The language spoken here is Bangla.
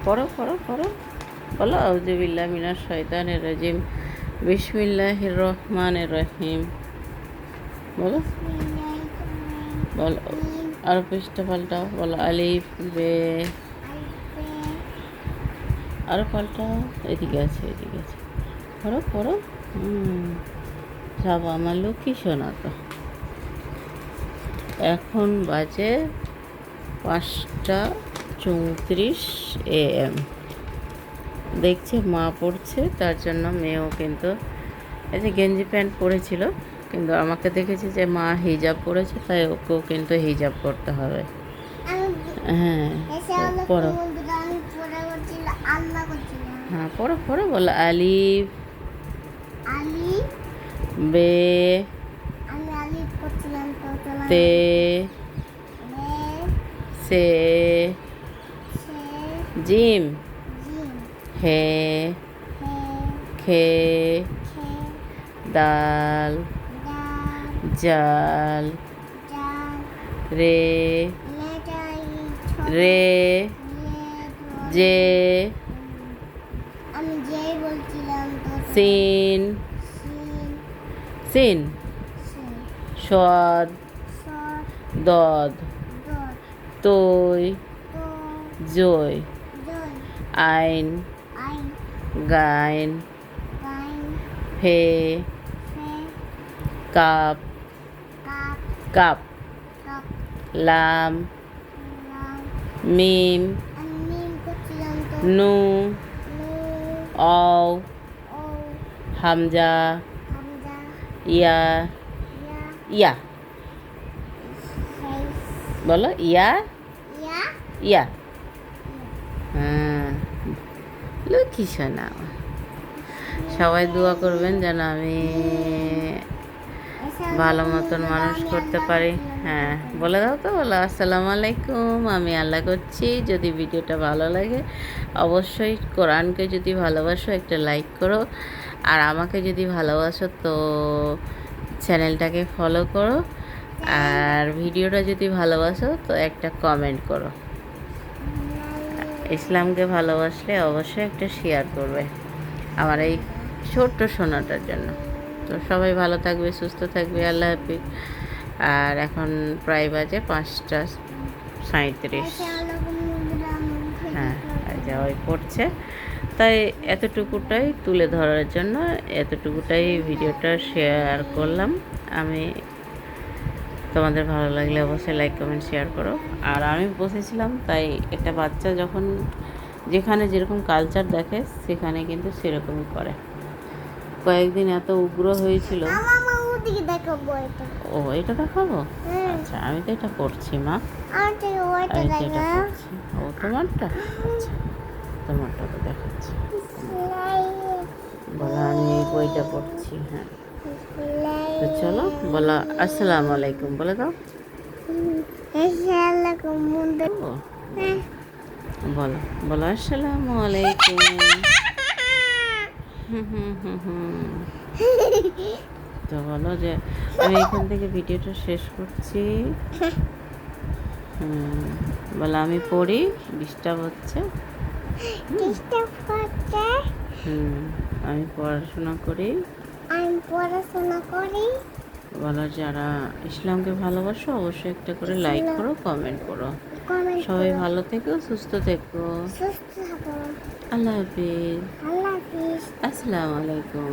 পড়ো পড়ো পড়ো, বলো আউযু বিল্লাহি মিনাশ শাইতানির রাজিম, বিসমিল্লাহির রহমানির রহিম। বলো বলো, আর পৃষ্ঠা পাল্টাও, বলো আলিফ বে, আরো পাল্টাও, এদিকে আছে এদিকে আছে, পড়ো পড়ো। সব আমার লক্ষ্মী শোনা তো। এখন বাজে 5:34 AM। দেখছে মা পড়ছে, তার জন্য মেয়েও কিন্তু এই যে গেঞ্জি প্যান্ট পরেছিল, কিন্তু আমাকে দেখেছে যে মা হিজাব পরেছে, তাই ওকেও কিন্তু হিজাব করতে হবে। হ্যাঁ পড়ো, হ্যাঁ পড়ো পড়ো, বলো আলিফ বে তে সে জিম হে খে দাল জাল রে রে জে সিন সিন সদ দদ তৈ জয় আইন গাইন ফে কাপ কাপ লাম মিম নু অও হামজা ইয়া ইয়া, বলো ইয়া ইয়া। হ্যাঁ লক্ষ্মী শোনা। সবাই দোয়া করবেন যেন আমি ভালো মতন মানুষ করতে পারি। হ্যাঁ বলে দাও তো, বলো আসসালামু আলাইকুম, আমি আল্লাহ করছি। যদি ভিডিওটা ভালো লাগে অবশ্যই কোরআনকে যদি ভালোবাসো একটা লাইক করো, আর আমাকে যদি ভালোবাসো তো চ্যানেলটাকে ফলো করো, আর ভিডিওটা যদি ভালোবাসো তো একটা কমেন্ট করো। ইসলামকে ভালোবাসলে অবশ্যই একটা শেয়ার করবে আমার এই ছোট্ট সোনাটার জন্য। তো সবাই ভালো থাকবে, সুস্থ থাকবে, আল্লাহ হাফিজ। আর এখন প্রায় বাজে 5:37। হ্যাঁ যা ওই পড়ছে, তাই এতটুকুটাই তুলে ধরার জন্য এতটুকুটাই ভিডিওটা শেয়ার করলাম আমি। তোমাদের ভালো লাগলে অবশ্যই লাইক কমেন্ট শেয়ার করো। আর আমি বসেছিলাম, তাই একটা বাচ্চা যখন যেখানে যেরকম কালচার দেখে সেখানে কিন্তু সেরকমই করে। কয়েকদিন এত উগ্র হয়েছিল। ও এটা দেখাবো? আচ্ছা আমি তো এটা পড়ছি মা, এটা পড়ছি। ও তোমারটা? আচ্ছা তোমারটা তো দেখাচ্ছি। বলো আমি এই বইটা পড়ছি। হ্যাঁ তো চলো, বলো আসসালামু আলাইকুম, বলে দাও। বলো বলো আসসালামু আলাইকুম। তো বলো যে আমি এখান থেকে ভিডিওটা শেষ করছি। বলো আমি পড়ি, ডিস্টার্ব হচ্ছে। আমি পড়াশোনা করি। বলো যারা ইসলামকে ভালোবাসো অবশ্যই একটা করে লাইক করো, কমেন্ট করো। সবাই ভালো থেকো, সুস্থ থেকো। আল্লাহ হাফিজ। আসসালামু আলাইকুম।